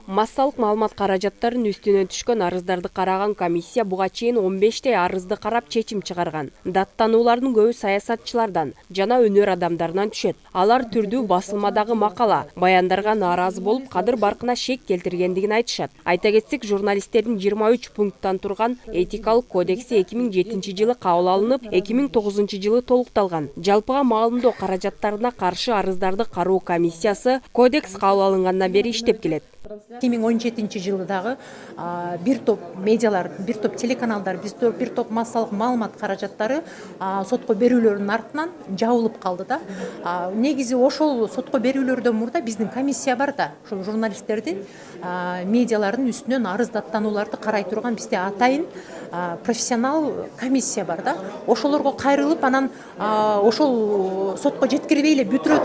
Массалык маалымат каражаттарын үстүнөн түшкөн арыздарды караган комиссия буга чейин 15 арызды карап чечим чыгарган. Даттануулардын көбү саясатчылардан жана өнөр адамдарынан түшөт. Алар түрдүү басылмадагы макала, баяндарга нааразы болуп, кадыр баркына шек келтиргендигин айтышат. Айта кетсек, журналисттердин 23 пункттан турган этикалык кодекси 2007 жылы кабыл алынып, 2009 жылы толукталган. Жалпыга маалымдоо каражаттарына каршы арыздарды кароо комиссиясы кодекс кабыл алынгандан бери иштеп келет. 2017 жылдагы бир топ медиалар, бир топ телеканалдар, бир топ массалык маалымат каражаттары сотко берүүлөрдүн артынан жабылып калды да. Негизи ошол сотко берүүлөрдөн мурда биздин комиссия бар да. Ошол журналисттердин, медиалардын үстүнөн арыз даттанууларды карай турган бизде атайын профессионал комиссия бар да. Ошолорго кайрылып, анан ошол сотко жеткирбей эле бүтө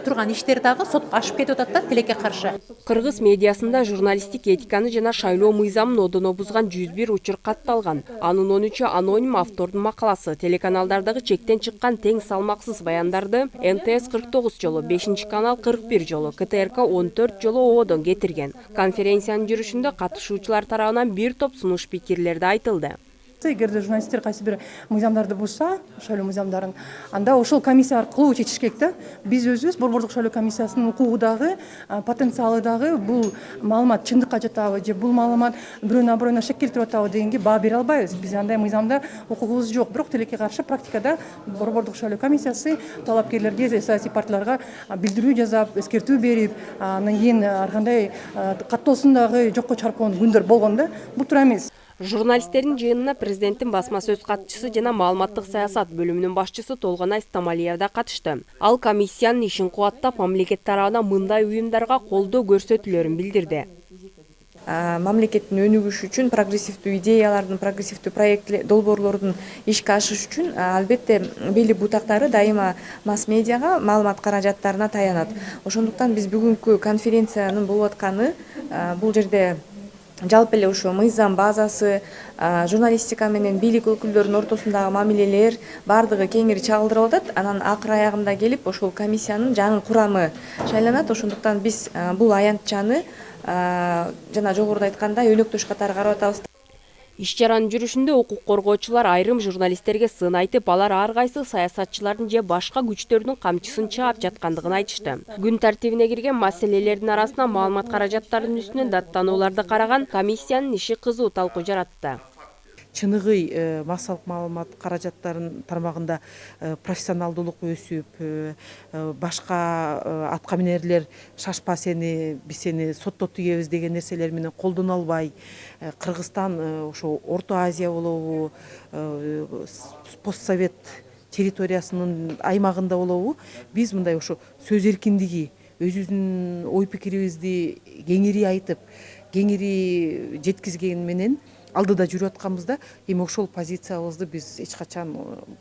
турган иштер дагы сотко ашып кетип атат да, тилекке каршы. Кыргыз медиасында журналистик этиканы жана шайлоо мыйзамын одоно бузган 101 учур катталган. Анын 13-ü аноним автордун макаласы, телеканалдардагы чектен чыккан тең салмаксыз баяндарды НТС 49 жолу, 5-канал 41 жолу, КТРК 14 жолу ободон кетирген. Конференциянын жүрүшүндө катышуучулар тарабынан бир топ сунуш пикирлерди айтылды. Эгерде журналисттер кайсы бир мыйзамдарды бузса, шайлоо мыйзамдарын, анда ошол комиссия аркылуу чечиш керек да. Биз өзүбүз Борбордук шайлоо комиссиясынын укугу дагы, потенциалы дагы бул маалымат чындыкка жатабы же бул маалымат бирөөнүн аброюна шек келтирип атабы дегенге баа бере албайбыз. Биз андай мыйзамда укугубуз жок. Бирок тилекке каршы практикада Борбордук шайлоо комиссиясы талапкерлерге, саясий партияларга билдирүү жасап, эскертүү берип, анан кийин ар кандай каттоосун дагы жокко чыгарып күндөр болгон да. Бул туура эмес. Журналисттердин жыйынына президенттин басма сөз катчысы жана маалыматтык саясат бөлүмүнүн башчысы Толгонай Стамалиев да катышты. Ал комиссиянын ишин кубаттап, мамлекет тарабынан мындай уюмдарга колдоо көрсөтүүлөрүн билдирди. Мамлекеттин өнүгүшү үчүн прогрессивдүү идеялардын, прогрессивдүү проект долбоорлордун ишке ашыш үчүн албетте белгилүү бутактары дайыма масс медиага, маалымат каражаттарына таянат. Ошондуктан биз бүгүнкү конференциянын болуп атканы бул жерде жалпы эле ошо мыйзам базасы, журналистика менен бийлик өкүлдөрүнүн ортосундагы мамилелер баардыгы кеңири чагылдырылып атат. Анан акыр аягында келип ошол комиссиянын жаңы курамы шайланат. Ошондуктан биз бул аянтчаны жана жогоруда айткандай өнөктөш катары карап атабыз. Иш чаранын жүрүшүндө укук коргоочулар айрым журналисттерге сын айтып, алар ар кайсы саясатчылардын же башка күчтөрдүн камчысын чаап жаткандыгын айтышты. Күн тартибине кирген маселелердин арасынан маалымат каражаттарынын үстүнөн даттанууларды караган комиссиянын иши кызуу талкуу жаратты. Чыныгый массалык маалымат каражаттарынын тармагында профессионалдуулук өсүп, башка аткаминерлер шашпа биз сени сотто тигебиз деген нерселер менен колдоно албай, Кыргызстан ошо Орто Азия болобу, постсовет территориясынын аймагында болобу, биз мындай ошо сөз эркиндиги, өзүбүздүн ой пикирибизди кеңири айтып, кеңири жеткизген менен алдыда жүрүп атканбызда, эми ошол позициябызды биз эч качан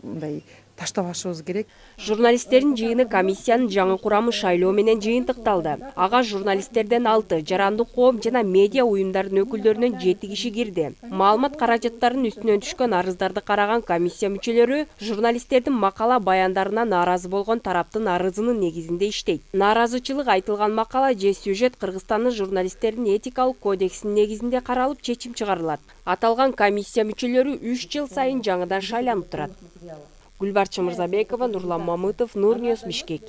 мындай таштабашыбыз керек. Журналисттердин жыйыны комиссиянын жаңы курамы шайлоо менен жыйынтыкталды. Ага журналисттерден 6, жарандык коом жана медиа уюмдарынын өкүлдөрүнөн 7 киши кирди. Маалымат каражаттарынын үстүнөн түшкөн арыздарды караган комиссия мүчөлөрү журналисттердин макала баяндарына нааразы болгон тараптын арызынын негизинде иштейт. Нааразычылык айтылган макала же сюжет Кыргызстандын журналисттердин этикалык кодексинин негизинде каралып чечим чыгарылат. Аталган комиссия мүчөлөрү 3 жыл сайын жаңыдан шайланып турат. Гүлбарчын Мырзабекова, Нурлан Мамытов, Нур Ньюс, Бишкек.